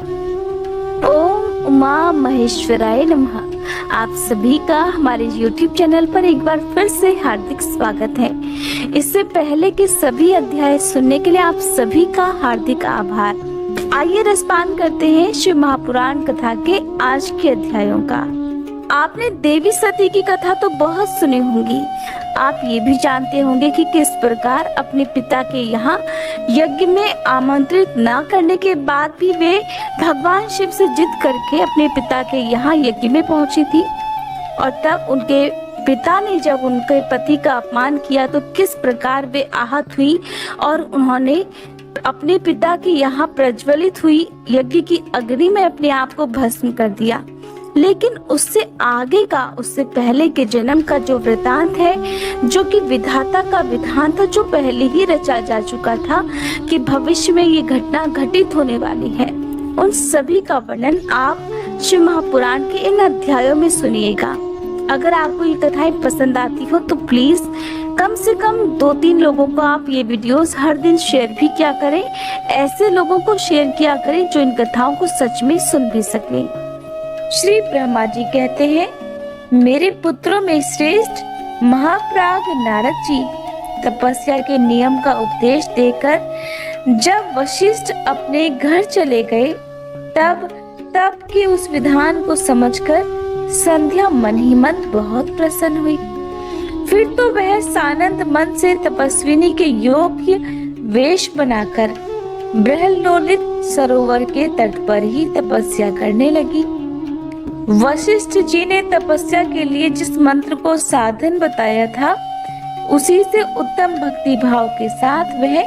ओम उमा महेश्वराय नमः। आप सभी का हमारे YouTube चैनल पर एक बार फिर से हार्दिक स्वागत है। इससे पहले के सभी अध्याय सुनने के लिए आप सभी का हार्दिक आभार। आइए रसपान करते हैं शिव महापुराण कथा के आज के अध्यायों का। आपने देवी सती की कथा तो बहुत सुनी होंगी। आप ये भी जानते होंगे कि किस प्रकार अपने पिता के यहाँ यज्ञ में आमंत्रित न करने के बाद भी वे भगवान शिव से जिद करके अपने पिता के यहाँ यज्ञ में पहुंची थी। और तब उनके पिता ने जब उनके पति का अपमान किया तो किस प्रकार वे आहत हुई और उन्होंने अपने पिता के यहाँ प्रज्वलित हुई यज्ञ की अग्नि में अपने आप को भस्म कर दिया। लेकिन उससे आगे का, उससे पहले के जन्म का जो वृतांत है, जो कि विधाता का विधान था, जो पहले ही रचा जा चुका था कि भविष्य में ये घटना घटित होने वाली है, उन सभी का वर्णन आप शिव महापुराण के इन अध्यायों में सुनिएगा। अगर आपको ये कथाएं पसंद आती हो तो प्लीज कम से कम 2-3 लोगों को आप ये वीडियोस हर दिन शेयर भी किया करें। ऐसे लोगों को शेयर किया करें जो इन कथाओं को सच में सुन भी सकें। श्री ब्रह्मा जी कहते हैं, मेरे पुत्रों में श्रेष्ठ महाप्राग नारद जी तपस्या के नियम का उपदेश देकर जब वशिष्ठ अपने घर चले गए तब के उस विधान को समझकर संध्या मन ही मन बहुत प्रसन्न हुई। फिर तो वह सानंद मन से तपस्विनी के योग्य वेश बनाकर बृहल्लोलित सरोवर के तट पर ही तपस्या करने लगी। वशिष्ठ जी ने तपस्या के लिए जिस मंत्र को साधन बताया था उसी से उत्तम भक्ति भाव के साथ वह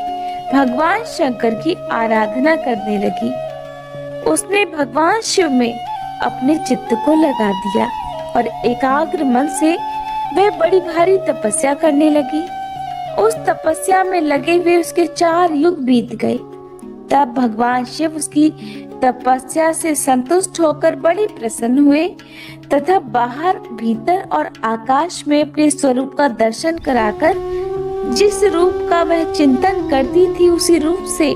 भगवान शंकर की आराधना करने लगी। उसने भगवान शिव में अपने चित्त को लगा दिया और एकाग्र मन से वह बड़ी भारी तपस्या करने लगी। उस तपस्या में लगे हुए उसके 4 युग बीत गए। तब भगवान शिव उसकी तपस्या से संतुष्ट होकर बड़े प्रसन्न हुए तथा बाहर, भीतर और आकाश में अपने स्वरूप का दर्शन कराकर जिस रूप का वह चिंतन करती थी उसी रूप से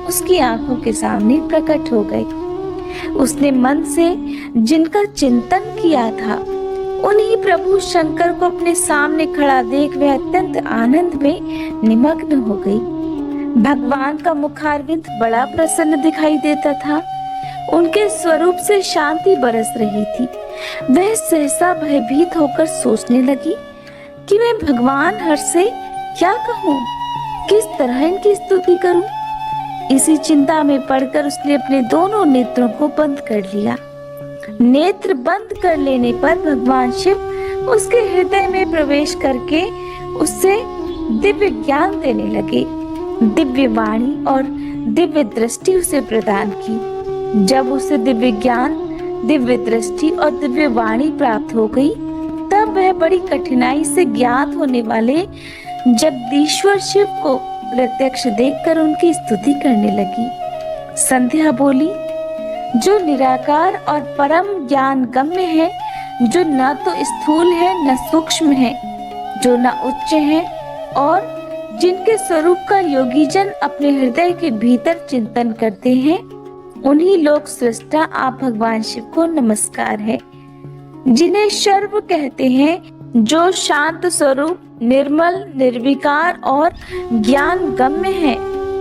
उसकी आंखों के सामने प्रकट हो गए। उसने मन से जिनका चिंतन किया था उन्हीं प्रभु शंकर को अपने सामने खड़ा देख वह अत्यंत आनंद में निमग्न हो गई। भगवान का मुखारविंद बड़ा प्रसन्न दिखाई देता था। उनके स्वरूप से शांति बरस रही थी। वह सहसा भयभीत होकर सोचने लगी कि मैं भगवान हर से क्या कहूँ, किस तरह इनकी स्तुति करूं। इसी चिंता में पड़कर उसने अपने दोनों नेत्रों को बंद कर लिया। नेत्र बंद कर लेने पर भगवान शिव उसके हृदय में प्रवेश करके उससे दिव्य ज्ञान देने लगे। दिव्य वाणी और दिव्य दृष्टि उसे प्रदान की। जब उसे दिव्य ज्ञान, दिव्य दृष्टि और दिव्य वाणी प्राप्त हो गई तब वह बड़ी कठिनाई से ज्ञात होने वाले जगदीश्वर शिव को प्रत्यक्ष देखकर उनकी स्तुति करने लगी। संध्या बोली, जो निराकार और परम ज्ञान गम्य है, जो न तो स्थूल है न सूक्ष्म है, जो न उच्च है और जिनके स्वरूप का योगी जन अपने हृदय के भीतर चिंतन करते हैं, उन्हीं लोक सृष्टा आप भगवान शिव को नमस्कार है। जिन्हें सर्व कहते हैं, जो शांत स्वरूप, निर्मल, निर्विकार और ज्ञान गम्य है,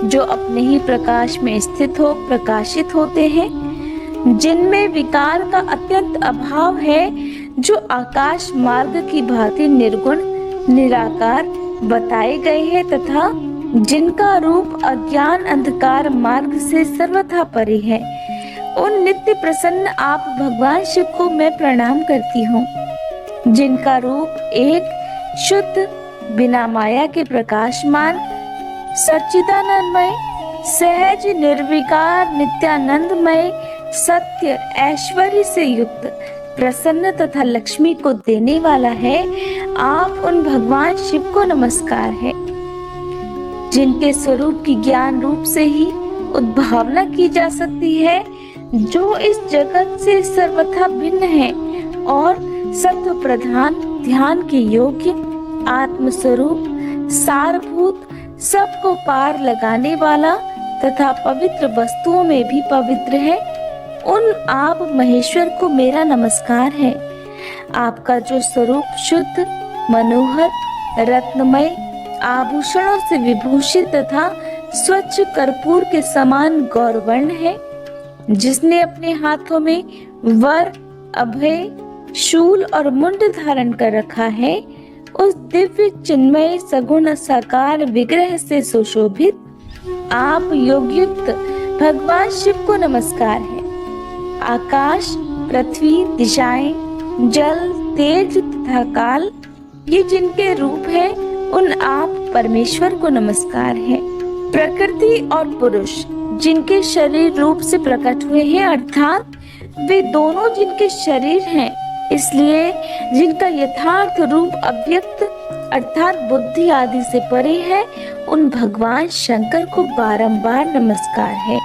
जो अपने ही प्रकाश में स्थित हो प्रकाशित होते हैं, जिनमें विकार का अत्यंत अभाव है, जो आकाश मार्ग की भांति निर्गुण निराकार बताए गए हैं तथा जिनका रूप अज्ञान अंधकार मार्ग से सर्वथा परे है, उन नित्य प्रसन्न आप भगवान शिव को मैं प्रणाम करती हूँ। जिनका रूप एक, शुद्ध, बिना माया के प्रकाशमान, सच्चिदानंदमय, सहज, निर्विकार, नित्यानंदमय, सत्य, ऐश्वर्य से युक्त, प्रसन्न तथा लक्ष्मी को देने वाला है, आप उन भगवान शिव को नमस्कार है। जिनके स्वरूप की ज्ञान रूप से ही उद्भावना की जा सकती है, जो इस जगत से सर्वथा भिन्न है और सत्व प्रधान, ध्यान के योग्य, आत्म स्वरूप, सारभूत, सबको पार लगाने वाला तथा पवित्र वस्तुओं में भी पवित्र है, उन आप महेश्वर को मेरा नमस्कार है। आपका जो स्वरूप शुद्ध, मनोहर, रत्नमय, आभूषणों से विभूषित तथा स्वच्छ कर्पूर के समान गौरवर्ण है, जिसने अपने हाथों में वर, अभय, शूल और मुंड धारण कर रखा है, उस दिव्य चिन्मय सगुण साकार विग्रह से सुशोभित आप योगयुक्त भगवान शिव को नमस्कार है। आकाश, पृथ्वी, दिशाएं, जल, तेज तथा काल, ये जिनके रूप है, उन आप परमेश्वर को नमस्कार है। प्रकृति और पुरुष जिनके शरीर रूप से प्रकट हुए हैं, अर्थात वे दोनों जिनके शरीर हैं, इसलिए जिनका यथार्थ रूप अव्यक्त अर्थात बुद्धि आदि से परे है, उन भगवान शंकर को बारंबार नमस्कार है।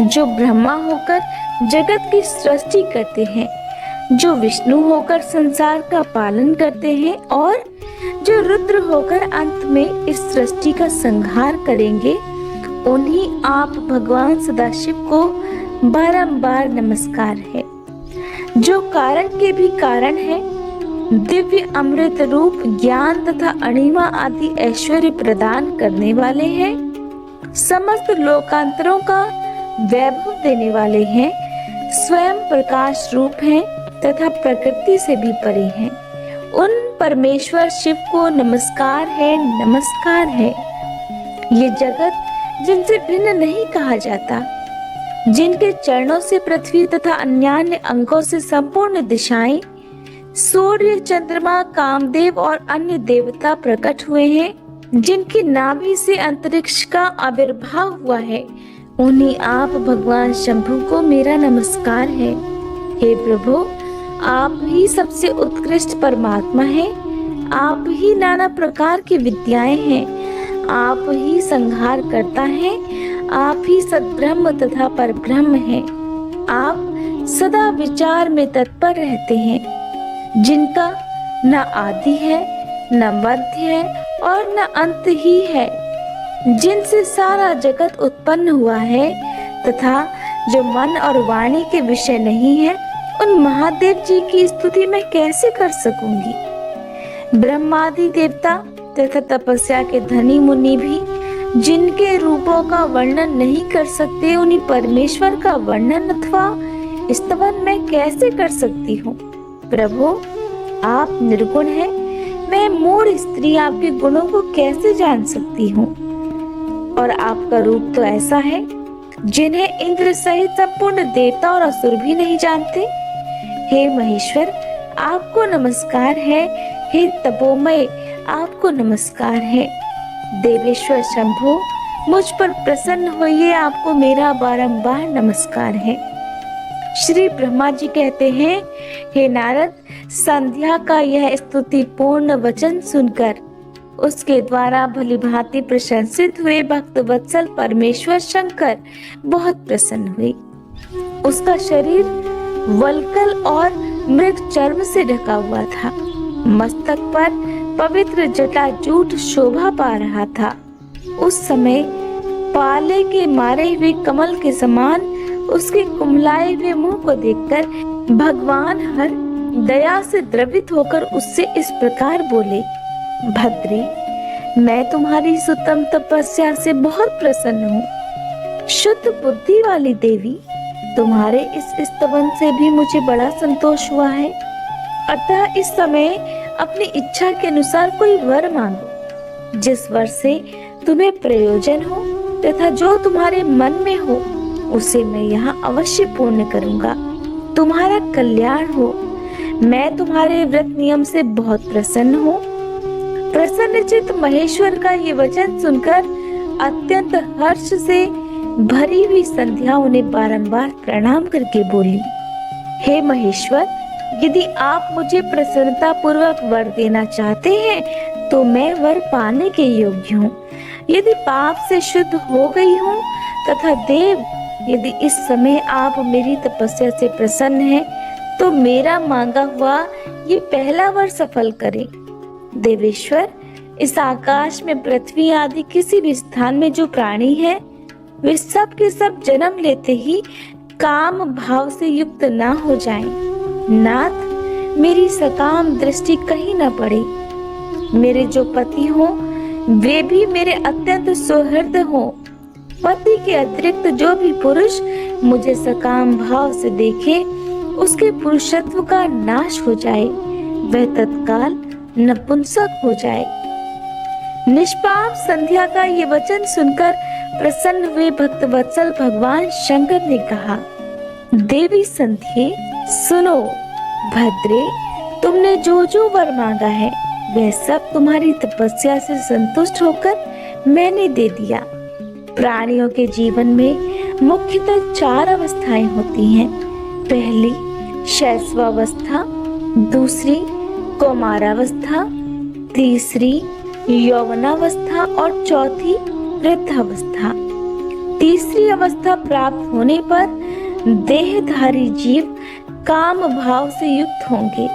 जो ब्रह्मा होकर जगत की सृष्टि करते हैं, जो विष्णु होकर संसार का पालन करते हैं और जो रुद्र होकर अंत में इस सृष्टि का संहार करेंगे, उन्हीं आप भगवान सदाशिव को बारंबार नमस्कार है। जो कारण के भी कारण है, दिव्य अमृत रूप ज्ञान तथा अणिमा आदि ऐश्वर्य प्रदान करने वाले हैं, समस्त लोकांतरों का वैभव देने वाले हैं, स्वयं प्रकाश रूप हैं तथा प्रकृति से भी परे हैं, उन परमेश्वर शिव को नमस्कार है, नमस्कार है। ये जगत जिनसे भिन्न नहीं कहा जाता, जिनके चरणों से पृथ्वी तथा अन्यान्य अंगों से संपूर्ण दिशाएं, सूर्य, चंद्रमा, कामदेव और अन्य देवता प्रकट हुए हैं, जिनकी नाभि से अंतरिक्ष का आविर्भाव हुआ है, उन्हीं आप भगवान शंभु को मेरा नमस्कार है। हे प्रभु, आप ही सबसे उत्कृष्ट परमात्मा हैं, आप ही नाना प्रकार की विद्याएं हैं, आप ही संहार करता है, आप ही सद्ब्रह्म तथा परब्रह्म हैं। आप सदा विचार में तत्पर रहते हैं, जिनका न आदि है, न मध्य है और न अंत ही है, जिनसे सारा जगत उत्पन्न हुआ है तथा जो मन और वाणी के विषय नहीं है, उन महादेव जी की स्तुति मैं कैसे कर सकूंगी। ब्रह्मादि देवता तथा तपस्या के धनी मुनि भी जिनके रूपों का वर्णन नहीं कर सकते, उन्हीं परमेश्वर का वर्णन अथवा स्तवन मैं कैसे कर सकती हूँ। प्रभु, आप निर्गुण हैं, मैं मूढ़ स्त्री आपके गुणों को कैसे जान सकती हूँ। और आपका रूप तो ऐसा है जिन्हें इंद्र सहित संपूर्ण देवता और असुर भी नहीं जानते। हे महेश्वर, आपको नमस्कार है। हे तपोमय, आपको नमस्कार है। देवेश्वर शंभो, मुझ पर प्रसन्न होइए, आपको मेरा बारंबार नमस्कार है। श्री ब्रह्मा जी कहते हैं, हे नारद, संध्या का यह स्तुति पूर्ण वचन सुनकर उसके द्वारा भली भांति प्रशंसित हुए भक्त वत्सल परमेश्वर शंकर बहुत प्रसन्न हुए। उसका शरीर वल्कल और मृग चर्म से ढका हुआ था। मस्तक पर पवित्र जटाजूट शोभा पा रहा था। उस समय पाले के मारे हुए कमल के समान उसके कुमलाए हुए मुंह को देखकर भगवान हर दया से द्रवित होकर उससे इस प्रकार बोले, भद्री, मैं तुम्हारी सुतम तपस्या से बहुत प्रसन्न हूँ। शुद्ध बुद्धि वाली देवी, तुम्हारे इस स्तवन से भी मुझे बड़ा संतोष हुआ है। अतः इस समय अपनी इच्छा के अनुसार कोई वर मांगो, जिस वर से तुम्हें प्रयोजन हो तथा जो तुम्हारे मन में हो उसे मैं यहाँ अवश्य पूर्ण करूँगा। तुम्हारा कल्याण हो। मैं तुम्हारे व्रत नियम से बहुत प्रसन्न हूँ। प्रसन्नचित्त महेश्वर का ये वचन सुनकर अत्यंत हर्ष से भरी हुई संध्या उन्हें बारंबार प्रणाम करके बोली, हे महेश्वर, यदि आप मुझे प्रसन्नता पूर्वक वर देना चाहते हैं तो मैं वर पाने के योग्य हूँ। यदि पाप से शुद्ध हो गई हूँ तथा देव, यदि इस समय आप मेरी तपस्या से प्रसन्न हैं तो मेरा मांगा हुआ ये पहला वर सफल करें। देवेश्वर, इस आकाश में पृथ्वी आदि किसी भी स्थान में जो प्राणी है वे सब के सब जन्म लेते ही काम भाव से युक्त ना हो जाएं। नाथ, मेरी सकाम दृष्टि कहीं न पड़े। मेरे जो पति हो वे भी मेरे अत्यंत सुहृद हो। पति के अतिरिक्त जो भी पुरुष मुझे सकाम भाव से देखे, उसके पुरुषत्व का नाश हो जाए, वह तत्काल नपुंसक हो जाए। निष्पाप संध्या का ये वचन सुनकर प्रसन्न हुए भक्तवत्सल भगवान शंकर ने कहा, देवी संध्ये, सुनो। भद्रे, तुमने जो जो वर मांगा है वह सब तुम्हारी तपस्या से संतुष्ट होकर मैंने दे दिया। प्राणियों के जीवन में मुख्यतः 4 अवस्थाएं होती हैं। पहली शैशवावस्था, दूसरी कौमारावस्था, तीसरी यौवनावस्था और चौथी वृद्धावस्था। तीसरी अवस्था प्राप्त होने पर देहधारी जीव काम भाव से युक्त होंगे।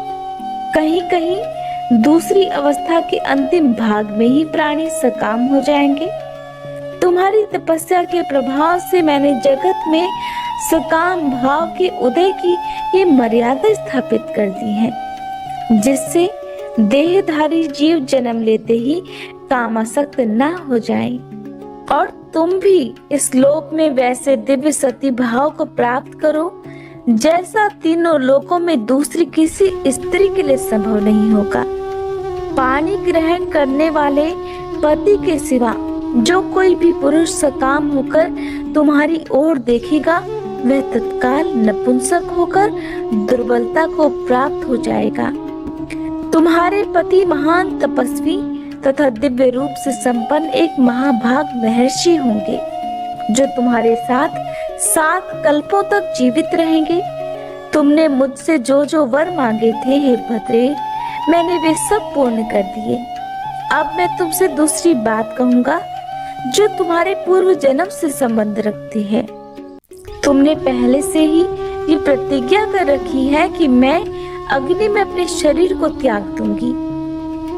कहीं कहीं दूसरी अवस्था के अंतिम भाग में ही प्राणी सकाम हो जाएंगे। तुम्हारी तपस्या के प्रभाव से मैंने जगत में सकाम भाव के उदय की ये मर्यादा स्थापित कर दी है, जिससे देहधारी जीव जन्म लेते ही कामासक्त न हो जाएं। और तुम भी इस लोक में वैसे दिव्य सती भाव को प्राप्त करो जैसा तीनों लोकों में दूसरी किसी स्त्री के लिए संभव नहीं होगा। पानी ग्रहण करने वाले पति के सिवा जो कोई भी पुरुष सकाम होकर तुम्हारी ओर देखेगा, वह तत्काल नपुंसक होकर दुर्बलता को प्राप्त हो जाएगा। तुम्हारे पति महान तपस्वी तथा दिव्य रूप से संपन्न एक महाभाग महर्षि होंगे, जो तुम्हारे साथ 7 कल्पों तक जीवित रहेंगे। तुमने मुझसे जो जो वर मांगे थे, हे भद्रे, मैंने वे सब पूर्ण कर दिए। अब मैं तुमसे दूसरी बात कहूंगा जो तुम्हारे पूर्व जन्म से संबंध रखती है। तुमने पहले से ही ये प्रतिज्ञा कर रखी है कि मैं अग्नि में अपने शरीर को त्याग दूंगी।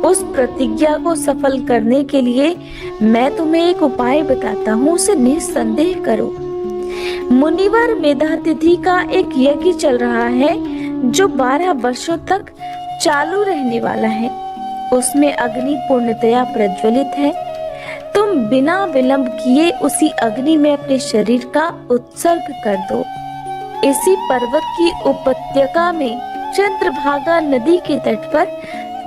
उस प्रतिज्ञा को सफल करने के लिए मैं तुम्हें एक उपाय बताता हूँ, उसे निस्संदेह करो। मुनिवर मेधातिथि का एक यज्ञ चल रहा है जो 12 वर्षों तक चालू रहने वाला है। उसमें अग्नि पूर्णतया प्रज्वलित है। तुम बिना विलंब किए उसी अग्नि में अपने शरीर का उत्सर्ग कर दो। इसी पर्वत की उपत्यका में चंद्रभागा नदी के तट पर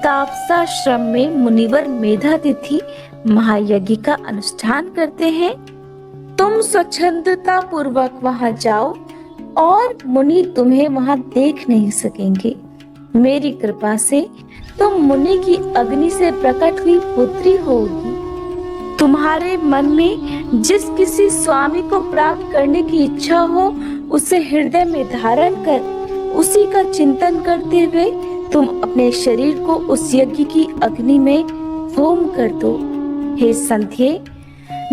तापसाश्रम में मुनिवर मेधातिथि महायज्ञ का अनुष्ठान करते हैं। तुम स्वच्छंदता पूर्वक वहां जाओ और मुनि तुम्हें वहां देख नहीं सकेंगे। मेरी कृपा से तुम मुनि की अग्नि से प्रकट हुई पुत्री होगी। तुम्हारे मन में जिस किसी स्वामी को प्राप्त करने की इच्छा हो, उसे हृदय में धारण कर उसी का चिंतन करते हुए तुम अपने शरीर को उस यज्ञ की अग्नि में होम कर दो। हे संध्ये,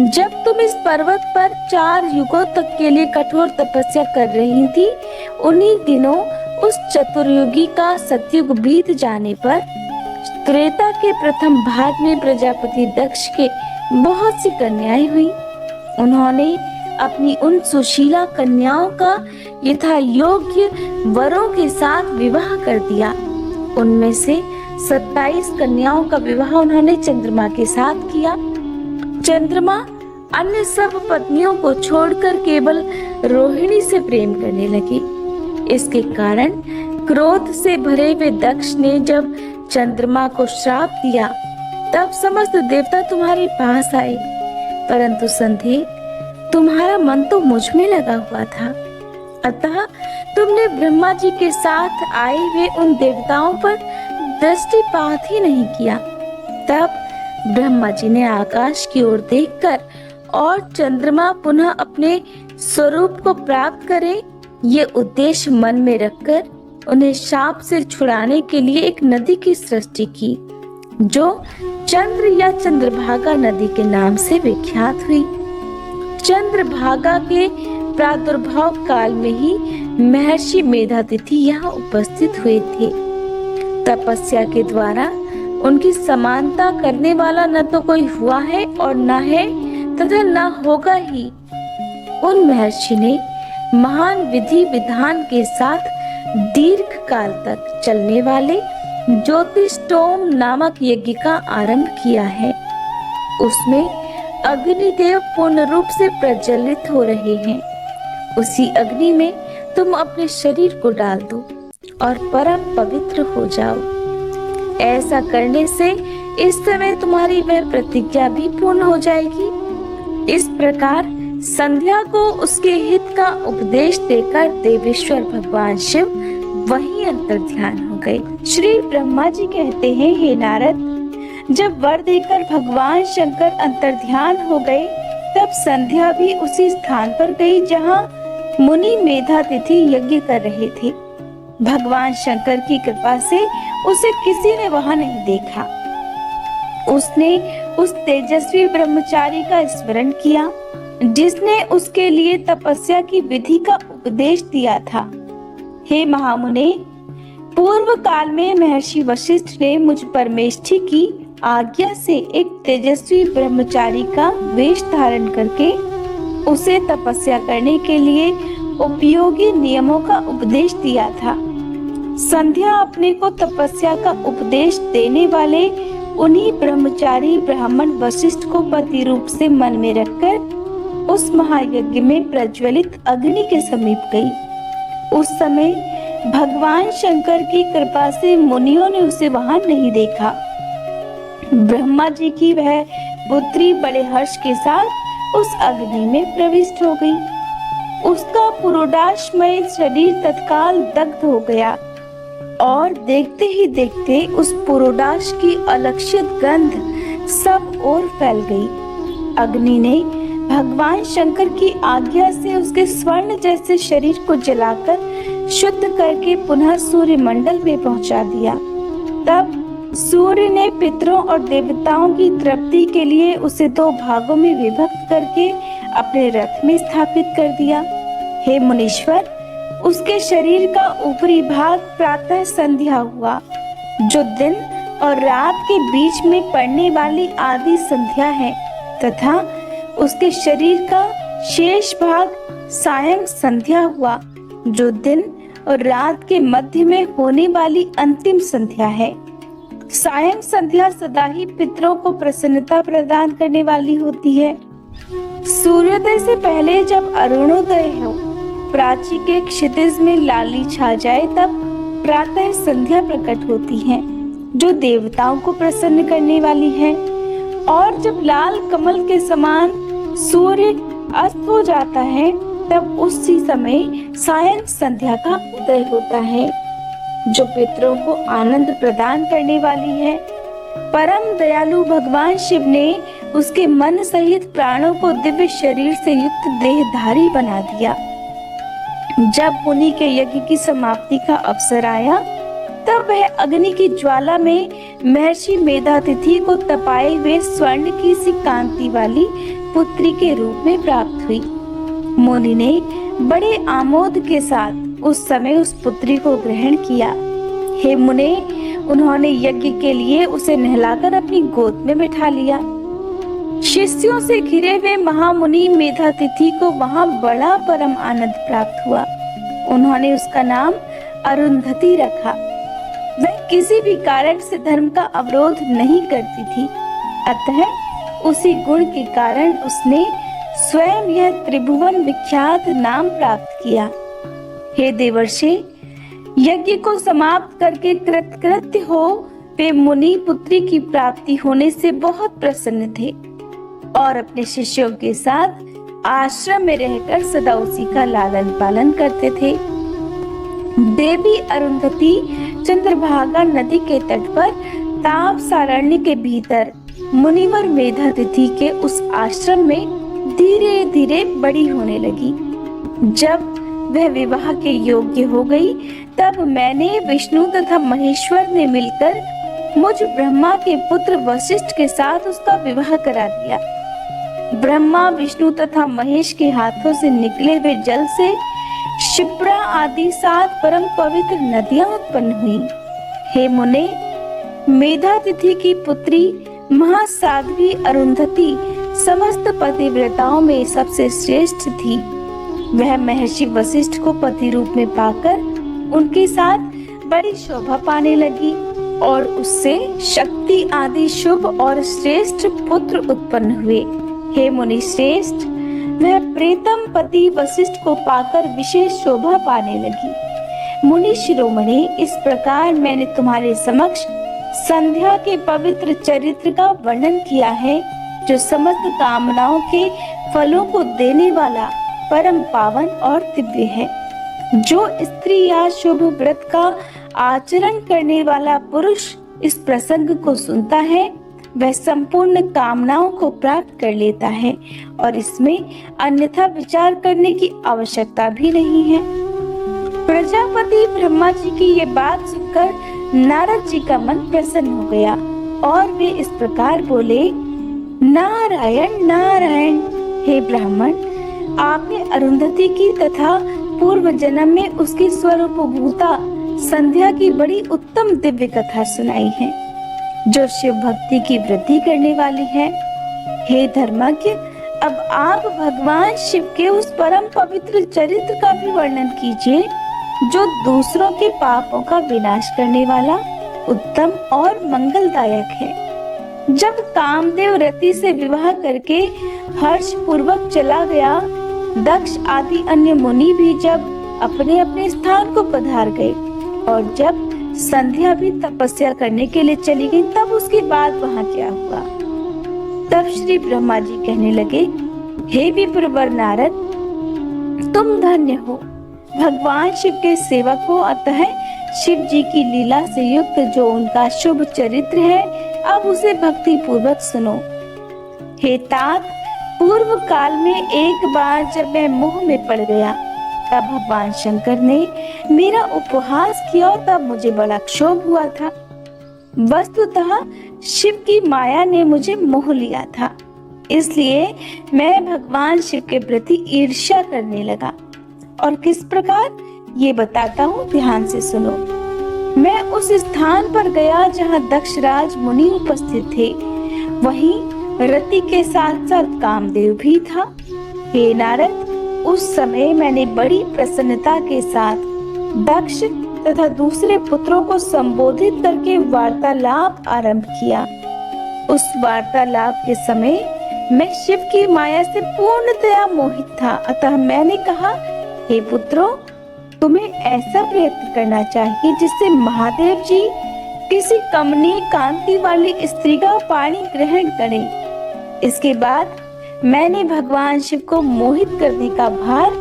जब तुम इस पर्वत पर 4 युगों तक के लिए कठोर तपस्या कर रही थी, उन्हीं दिनों उस चतुर्युगी का सतयुग बीत जाने पर त्रेता के प्रथम भाग में प्रजापति दक्ष के बहुत सी कन्याएं हुई। उन्होंने अपनी उन सुशीला कन्याओं का यथा योग्य वरों के साथ विवाह कर दिया। उनमें से 27 कन्याओं का विवाह उन्होंने चंद्रमा के साथ किया। चंद्रमा अन्य सब पत्नियों को छोड़कर केवल रोहिणी से प्रेम करने लगी। इसके कारण क्रोध से भरे हुए दक्ष ने जब चंद्रमा को श्राप दिया, तब समस्त देवता तुम्हारे पास आए। परंतु संधे, तुम्हारा मन तो मुझ में लगा हुआ था, अतः तुमने ब्रह्मा जी के साथ आए हुए उन देवताओं पर दृष्टिपात ही नहीं किया। तब ब्रह्मा जी ने आकाश की ओर देखकर और चंद्रमा पुनः अपने स्वरूप को प्राप्त करे, ये उद्देश्य मन में रखकर उन्हें शाप से छुड़ाने के लिए एक नदी की सृष्टि की, जो चंद्र या चंद्रभागा नदी के नाम से विख्यात हुई। चंद्रभागा के प्रादुर्भाव काल में ही महर्षि मेधातिथि यहाँ उपस्थित हुए थे। तपस्या के द्वारा उनकी समानता करने वाला न तो कोई हुआ है और न है तथा न होगा ही। उन महर्षि ने महान विधि विधान के साथ दीर्घ काल तक चलने वाले ज्योतिष्टोम नामक यज्ञ का आरंभ किया है। उसमें अग्निदेव पूर्ण रूप से प्रज्वलित हो रहे हैं। उसी अग्नि में तुम अपने शरीर को डाल दो और परम पवित्र हो जाओ। ऐसा करने से इस समय तुम्हारी वह प्रतिज्ञा भी पूर्ण हो जाएगी। इस प्रकार संध्या को उसके हित का उपदेश देकर देवेश्वर भगवान शिव वहीं अंतर ध्यान हो गए। श्री ब्रह्मा जी कहते हैं, हे नारद, जब वर देकर भगवान शंकर अंतर ध्यान हो गए तब संध्या भी उसी स्थान पर गई जहाँ मुनि मेधातिथि यज्ञ कर रहे थे। भगवान शंकर की कृपा से उसे किसी ने वहां नहीं देखा। उसने उस तेजस्वी ब्रह्मचारी का स्मरण किया जिसने उसके लिए तपस्या की विधि का उपदेश दिया था। हे महामुने, पूर्व काल में महर्षि वशिष्ठ ने मुझ परमेष्ठी की आज्ञा से एक तेजस्वी ब्रह्मचारी का वेश धारण करके उसे तपस्या करने के लिए उपयोगी नियमों का उपदेश दिया था। संध्या अपने को तपस्या का उपदेश देने वाले उन्हीं ब्रह्मचारी ब्राह्मण वशिष्ठ को पति रूप से मन में रखकर उस महायज्ञ में प्रज्वलित अग्नि के समीप गई। उस समय भगवान शंकर की कृपा से मुनियों ने उसे वहां नहीं देखा। ब्रह्मा जी की वह पुत्री बड़े हर्ष के साथ उस अग्नि में प्रविष्ट हो गई। उसका पुरोडाशमय शरीर तत्काल दग्ध हो गया और देखते ही देखते उस पुरोडाश की अलक्षित गंध सब ओर फैल गई। अग्नि ने भगवान शंकर की आज्ञा से उसके स्वर्ण जैसे शरीर को जलाकर शुद्ध करके पुनः सूर्य मंडल में पहुंचा दिया। तब सूर्य ने पितरों और देवताओं की तृप्ति के लिए उसे दो भागों में विभक्त करके अपने रथ में स्थापित कर दिया। हे मुनीश्वर, उसके शरीर का ऊपरी भाग प्रातः संध्या हुआ, जो दिन और रात के बीच में पड़ने वाली आदि संध्या है, तथा उसके शरीर का शेष भाग सायं संध्या हुआ, जो दिन और रात के मध्य में होने वाली अंतिम संध्या है। सायं संध्या सदा ही पितरों को प्रसन्नता प्रदान करने वाली होती है। सूर्योदय से पहले जब अरुणोदय हो, प्राची के क्षितिज में लाली छा जाए, तब प्रातः संध्या प्रकट होती है, जो देवताओं को प्रसन्न करने वाली है। और जब लाल कमल के समान सूर्य अस्त हो जाता है, तब उसी समय सायं संध्या का उदय होता है, जो पितरों को आनंद प्रदान करने वाली है। परम दयालु भगवान शिव ने उसके मन सहित प्राणों को दिव्य शरीर से युक्त देहधारी बना दिया। जब मुनि के यज्ञ की समाप्ति का अवसर आया, तब वह अग्नि की ज्वाला में महर्षि मेधातिथि को तपाए हुए स्वर्ण की सी कांति वाली पुत्री के रूप में प्राप्त हुई। मुनि ने बड़े आमोद के साथ उस समय उस पुत्री को ग्रहण किया। हे मुने, उन्होंने यज्ञ के लिए उसे नहलाकर अपनी गोद में बैठा लिया। शिष्यों से घिरे हुए महामुनि मेधातिथि को वहां बड़ा परम आनंद प्राप्त हुआ। उन्होंने उसका नाम अरुंधति रखा। वह किसी भी कारण से धर्म का अवरोध नहीं करती थी, अतः उसी गुण के कारण उसने स्वयं यह त्रिभुवन विख्यात नाम प्राप्त किया। हे देवर्षि, यज्ञ को समाप्त करके कृतकृत्य हो वे मुनि पुत्री की प्राप्ति होने से बहुत प्रसन्न थे और अपने शिष्यों के साथ आश्रम में रहकर सदा उसी का लालन पालन करते थे। देवी अरुंधति चंद्रभागा नदी के तट पर ताप सारण्य के भीतर मुनिवर मेधातिथि के उस आश्रम में धीरे धीरे बड़ी होने लगी। जब वह विवाह के योग्य हो गई, तब मैंने, विष्णु तथा महेश्वर ने मिलकर मुझ ब्रह्मा के पुत्र वशिष्ठ के साथ उसका विवाह करा दिया। ब्रह्मा, विष्णु तथा महेश के हाथों से निकले हुए जल से शिप्रा आदि 7 परम पवित्र नदियां उत्पन्न हुई। हे मुने, मेधातिथि की पुत्री महासाध्वी अरुंधति समस्त पतिव्रताओं में सबसे श्रेष्ठ थी। वह महर्षि वशिष्ठ को पति रूप में पाकर उनके साथ बड़ी शोभा पाने लगी और उससे शक्ति आदि शुभ और श्रेष्ठ पुत्र उत्पन्न हुए। हे मुनि श्रेष्ठ, वह प्रीतम पति वशिष्ठ को पाकर विशेष शोभा पाने लगी। मुनि शिरोमणि, इस प्रकार मैंने तुम्हारे समक्ष संध्या के पवित्र चरित्र का वर्णन किया है, जो समस्त कामनाओं के फलों को देने वाला परम पावन और दिव्य है। जो स्त्री या शुभ व्रत का आचरण करने वाला पुरुष इस प्रसंग को सुनता है, वह संपूर्ण कामनाओं को प्राप्त कर लेता है और इसमें अन्यथा विचार करने की आवश्यकता भी नहीं है। प्रजापति ब्रह्मा जी की ये बात सुनकर नारद जी का मन प्रसन्न हो गया और वे इस प्रकार बोले, नारायण नारायण, हे ब्राह्मण, आपने अरुंधति की तथा पूर्व जन्म में उसकी स्वरूपभूता संध्या की बड़ी उत्तम दिव्य कथा सुनाई है, जो शिव भक्ति की वृद्धि करने वाली है। हे धर्मज्ञ, अब आप भगवान शिव के उस परम पवित्र चरित्र का भी वर्णन कीजिए, जो दूसरों के पापों का विनाश करने वाला उत्तम और मंगलदायक है। जब कामदेव रति से विवाह करके हर्ष पूर्वक चला गया, दक्ष आदि अन्य मुनि भी जब अपने अपने स्थान को पधार गए और जब संध्या भी तपस्या करने के लिए चली गई, तब उसके बाद वहाँ क्या हुआ? तब श्री ब्रह्मा जी कहने लगे, हे विप्रवर नारद, तुम धन्य हो। भगवान शिव के सेवक हो, अतः शिव जी की लीला से युक्त जो उनका शुभ चरित्र है, अब उसे भक्ति पूर्वक सुनो। हे तात, पूर्व काल में एक बार जब मैं मोह में पड़ गया, तब भगवान शंकर ने मेरा उपहास किया और तब मुझे बड़ा क्षोभ हुआ था। वस्तुतः शिव की माया ने मुझे मोह लिया था, इसलिए मैं भगवान शिव के प्रति ईर्ष्या करने लगा। और किस प्रकार, ये बताता हूँ, ध्यान से सुनो। मैं उस स्थान पर गया जहाँ दक्षराज मुनि उपस्थित थे, वहीं रति के साथ साथ कामदेव भी था। हे नारद, उस समय मैंने बड़ी प्रसन्नता के साथ दक्ष तथा दूसरे पुत्रों को संबोधित करके वार्तालाप आरंभ किया। उस वार्तालाप के समय मैं शिव की माया से पूर्णतया मोहित था, अतः मैंने कहा, हे पुत्रों, तुम्हें ऐसा प्रयत्न करना चाहिए जिससे महादेव जी किसी कमनीय कांति वाली स्त्री का पाणी ग्रहण करें। इसके बाद मैंने भगवान शिव को मोहित करने का भार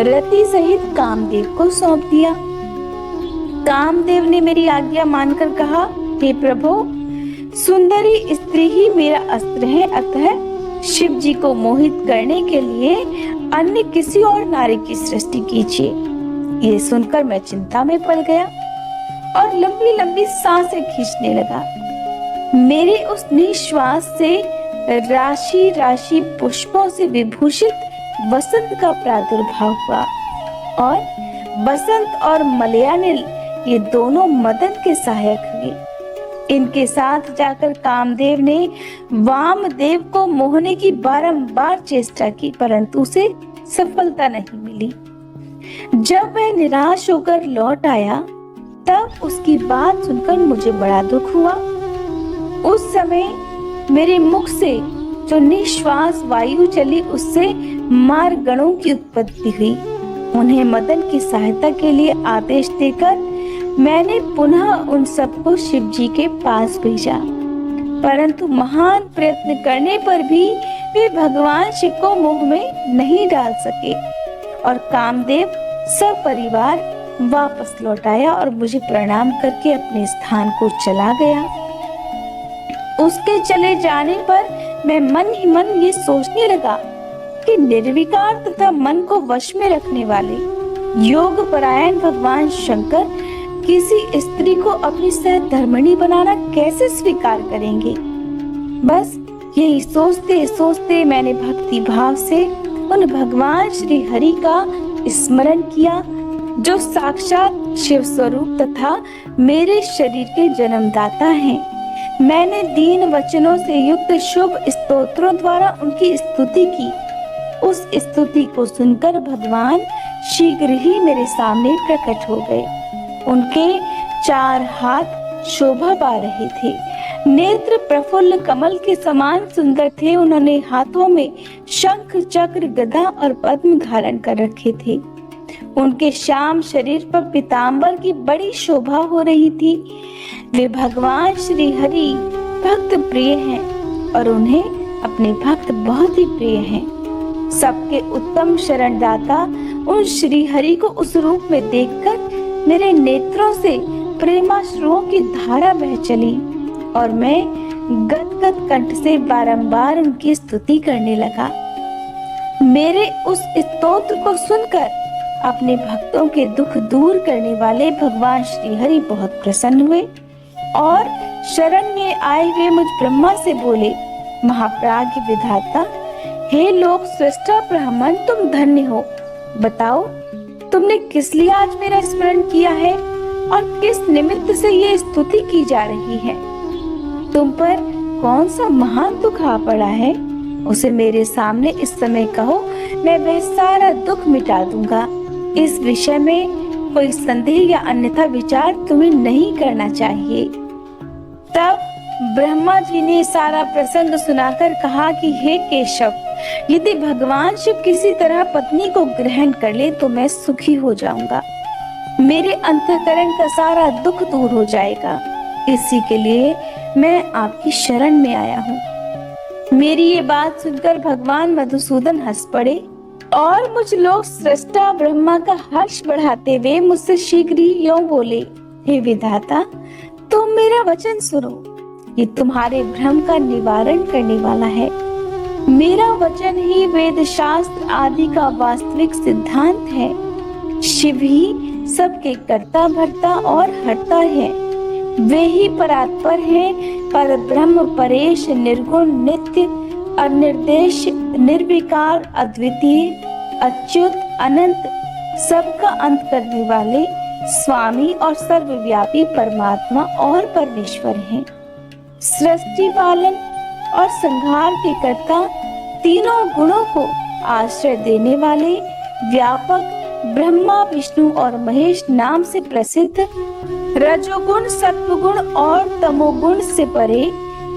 रति सहित कामदेव को सौंप दिया। कामदेव ने मेरी आज्ञा मानकर कहा, हे प्रभु, सुंदरी स्त्री ही मेरा अस्त्र है, अतः शिव जी को मोहित करने के लिए अन्य किसी और नारी की सृष्टि कीजिए। ये सुनकर मैं चिंता में पड़ गया और लंबी लंबी सांसें खींचने लगा। मेरे उस निश्वास से राशि राशि पुष्पों से विभूषित वसंत का प्रादुर्भाव हुआ और बसंत और मलयानिल ये दोनों मदन के सहायक हुए। इनके साथ जाकर कामदेव ने वामदेव को मोहने की बारंबार चेष्टा की, परंतु उसे सफलता नहीं मिली। जब वह निराश होकर लौट आया, तब उसकी बात सुनकर मुझे बड़ा दुख हुआ। उस समय मेरे मुख से जो निश्वास वायु चली, उससे मार गणों की उत्पत्ति हुई। उन्हें मदन की सहायता के लिए आदेश देकर मैंने पुनः उन सबको शिव जी के पास भेजा, परंतु महान प्रयत्न करने पर भी वे भगवान शिव को मोह में नहीं डाल सके और कामदेव सपरिवार वापस लौट आया और मुझे प्रणाम करके अपने स्थान को चला गया। उसके चले जाने पर मैं मन ही मन ये सोचने लगा कि निर्विकार तथा मन को वश में रखने वाले योग परायण भगवान शंकर किसी स्त्री को अपनी सहधर्मिणी बनाना कैसे स्वीकार करेंगे। बस यही सोचते सोचते मैंने भक्ति भाव से उन भगवान श्री हरि का स्मरण किया, जो साक्षात शिव स्वरूप तथा मेरे शरीर के जन्मदाता हैं। मैंने दीन वचनों से युक्त शुभ स्तोत्रों द्वारा उनकी स्तुति की उस स्तुति को सुनकर भगवान शीघ्र ही मेरे सामने प्रकट हो गए। उनके 4 हाथ शोभा पा रहे थे, नेत्र प्रफुल्ल कमल के समान सुंदर थे। उन्होंने हाथों में शंख, चक्र, गदा और पद्म धारण कर रखे थे। उनके श्याम शरीर पर पीतांबर की बड़ी शोभा हो रही थी। वे भगवान श्री हरि भक्त प्रिय हैं और उन्हें अपने भक्त बहुत ही प्रिय हैं। सबके उत्तम शरणदाता उन श्री हरि को उस रूप में देखकर मेरे नेत्रों से प्रेमाश्रुओं की धारा बह चली और मैं गदगद कंठ से बारंबार उनकी स्तुति करने लगा। मेरे उस स्तोत्र को सुनकर अपने भक्तों के दुख दूर करने वाले भगवान श्री हरि बहुत प्रसन्न हुए और शरण में आए हुए मुझ ब्रह्मा से बोले, महाप्राज्ञ विधाता, हे लोक सृष्टा ब्राह्मण, तुम धन्य हो। बताओ तुमने किस लिए आज मेरा स्मरण किया है और किस निमित्त से ये स्तुति की जा रही है? तुम पर कौन सा महान दुख आ पड़ा है, उसे मेरे सामने इस समय कहो, मैं वह सारा दुख मिटा दूंगा। इस विषय में कोई संदेह या अन्यथा विचार तुम्हें नहीं करना चाहिए। तब ब्रह्मा जी ने सारा प्रसंग सुनाकर कहा कि हे केशव, यदि भगवान शिव किसी तरह पत्नी को ग्रहण कर ले तो मैं सुखी हो जाऊंगा, मेरे अंतःकरण का सारा दुख दूर हो जाएगा। इसी के लिए मैं आपकी शरण में आया हूँ। मेरी ये बात सुनकर भगवान मधुसूदन हंस पड़े और मुझ लोग सृष्टा ब्रह्मा का हर्ष बढ़ाते हुए मुझसे शीघ्र ही यूं बोले, हे विधाता, तुम मेरा वचन सुनो, ये तुम्हारे भ्रम का निवारण करने वाला है। मेरा वचन ही वेद शास्त्र आदि का वास्तविक सिद्धांत है। शिव ही सबके कर्ता भर्ता और हर्ता है। वे ही परात्पर हैं, पर ब्रह्म परेश, निर्गुण, नित्य, अनिर्देश, निर्विकार, अद्वितीय, अच्युत, अनंत, सबका अंत करने वाले स्वामी और सर्वव्यापी परमात्मा और परमेश्वर हैं। सृष्टि पालन और संहार के कर्ता, तीनों गुणों को आश्रय देने वाले, व्यापक, ब्रह्मा, विष्णु और महेश नाम से प्रसिद्ध, रजोगुण, सत्वगुण और तमोगुण से परे,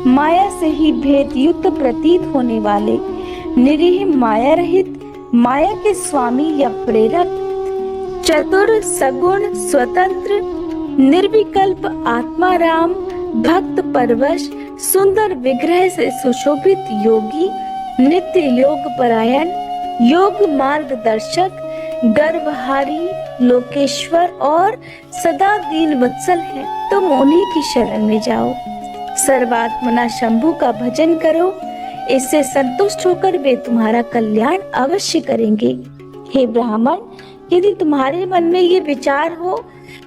माया से ही भेद युक्त प्रतीत होने वाले, निरीह माया रहित, माया के स्वामी या प्रेरक, चतुर, सगुण, स्वतंत्र, निर्विकल्प, आत्माराम, भक्त परवश, सुंदर विग्रह से सुशोभित योगी, नित्य योग परायण, योग मार्गदर्शक, गर्भहारी, लोकेश्वर और सदा दीन वत्सल है। तुम उन्हीं की शरण में जाओ। सर्वात्मना शंभु का भजन करो, इससे संतुष्ट होकर वे तुम्हारा कल्याण अवश्य करेंगे। हे ब्राह्मण, यदि तुम्हारे मन में ये विचार हो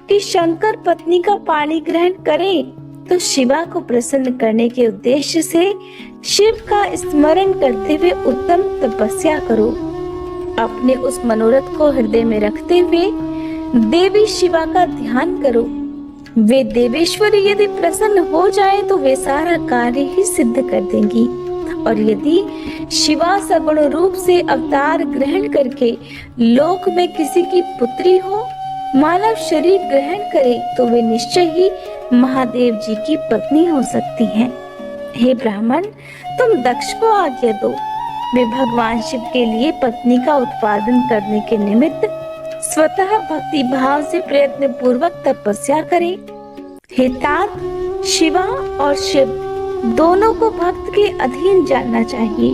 कि शंकर पत्नी का पाणी ग्रहण करे, तो शिवा को प्रसन्न करने के उद्देश्य से शिव का स्मरण करते हुए उत्तम तपस्या करो। अपने उस मनोरथ को हृदय में रखते हुए देवी शिवा का ध्यान करो। वे देवेश्वरी यदि प्रसन्न हो जाए तो वे सारा कार्य ही सिद्ध कर देंगी, और यदि शिवा सगुण रूप से अवतार ग्रहण करके लोक में किसी की पुत्री हो, मानव शरीर ग्रहण करे, तो वे निश्चय ही महादेव जी की पत्नी हो सकती हैं। हे ब्राह्मण, तुम दक्ष को आज्ञा दो, वे भगवान शिव के लिए पत्नी का उत्पादन करने के निमित्त स्वतः भक्ति भाव से प्रयत्न पूर्वक तपस्या करें। हे तात, शिवा और शिव दोनों को भक्त के अधीन जानना चाहिए।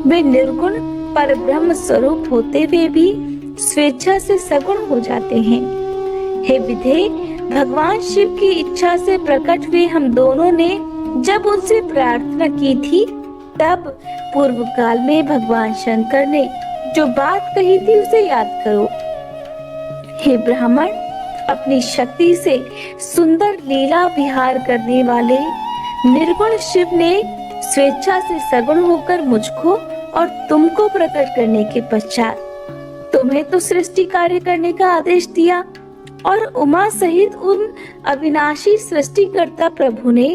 वे निर्गुण पर ब्रह्म स्वरूप होते हुए भी स्वेच्छा से सगुण हो जाते हैं। हे विधे, भगवान शिव की इच्छा से प्रकट हुए हम दोनों ने जब उनसे प्रार्थना की थी, तब पूर्व काल में भगवान शंकर ने जो बात कही थी उसे याद करो। हे ब्राह्मण, अपनी शक्ति से सुंदर लीला विहार करने वाले निर्गुण शिव ने स्वेच्छा से सगुण होकर मुझको और तुमको प्रकट करने के पश्चात तुम्हें तो सृष्टि कार्य करने का आदेश दिया, और उमा सहित उन अविनाशी सृष्टिकर्ता प्रभु ने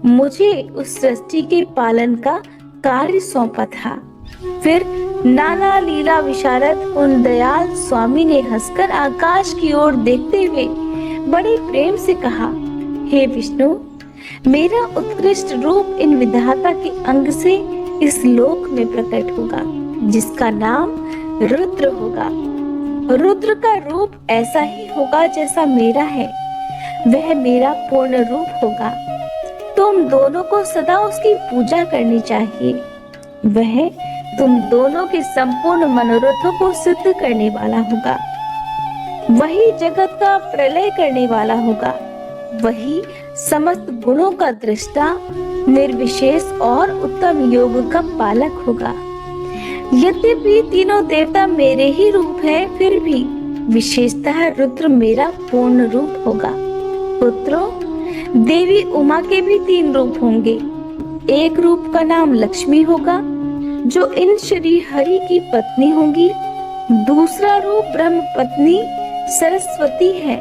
मुझे उस सृष्टि के पालन का कार्य सौंपा था। फिर नाना लीला विशारद उन दयाल स्वामी ने हंसकर आकाश की ओर देखते हुए बड़े प्रेम से कहा, हे विष्णु, मेरा उत्कृष्ट रूप इन विधाता के अंग से इस लोक में प्रकट होगा, जिसका नाम रुद्र होगा। रुद्र का रूप ऐसा ही होगा जैसा मेरा है, वह मेरा पूर्ण रूप होगा। तुम दोनों को सदा उसकी पूजा करनी चाहिए। वह तुम दोनों के संपूर्ण मनोरथों को सिद्ध करने वाला होगा। वही जगत का प्रलय करने वाला होगा। वही समस्त गुणों का दृष्टा, निर्विशेष और उत्तम योग का पालक होगा। यद्यपि तीनों देवता मेरे ही रूप हैं, फिर भी विशेषतः रुद्र मेरा पूर्ण रूप होगा। पुत्रों, देवी उमा के भी 3 रूप होंगे। एक रूप का नाम लक्ष्मी होगा, जो इन श्री हरि की पत्नी होंगी। दूसरा रूप ब्रह्म पत्नी सरस्वती है।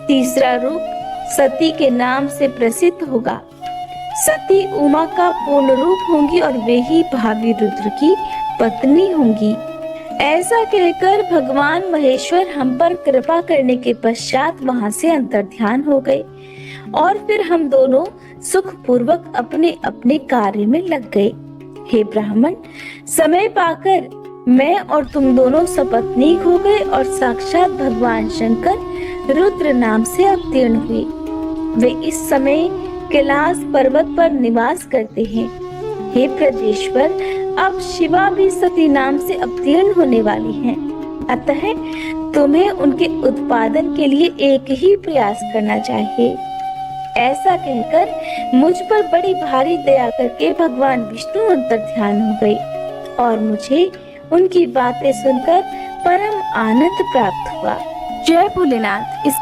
तीसरा रूप सती के नाम से प्रसिद्ध होगा। सती उमा का पूर्ण रूप होंगी और वे ही भावी रुद्र की पत्नी होंगी। ऐसा कहकर भगवान महेश्वर हम पर कृपा करने के पश्चात वहां से अंतर्ध्यान हो गए और फिर हम दोनों सुख पूर्वक अपने अपने कार्य में लग गए। हे ब्राह्मण, समय पाकर मैं और तुम दोनों सपत्नीक हो गए और साक्षात भगवान शंकर रुद्र नाम से अवतीर्ण हुए। वे इस समय कैलाश पर्वत पर निवास करते हैं। हे प्रदेश्वर, अब शिवा भी सती नाम से अवतीर्ण होने वाली हैं। अतः तुम्हें उनके उत्पादन के लिए एक ही प्रयास करना चाहिए। ऐसा कहकर मुझ पर बड़ी भारी दया करके भगवान विष्णु अंतर्ध्यान हो गए और मुझे उनकी बातें सुनकर परम आनंद प्राप्त हुआ। जय भोलेनाथ। इस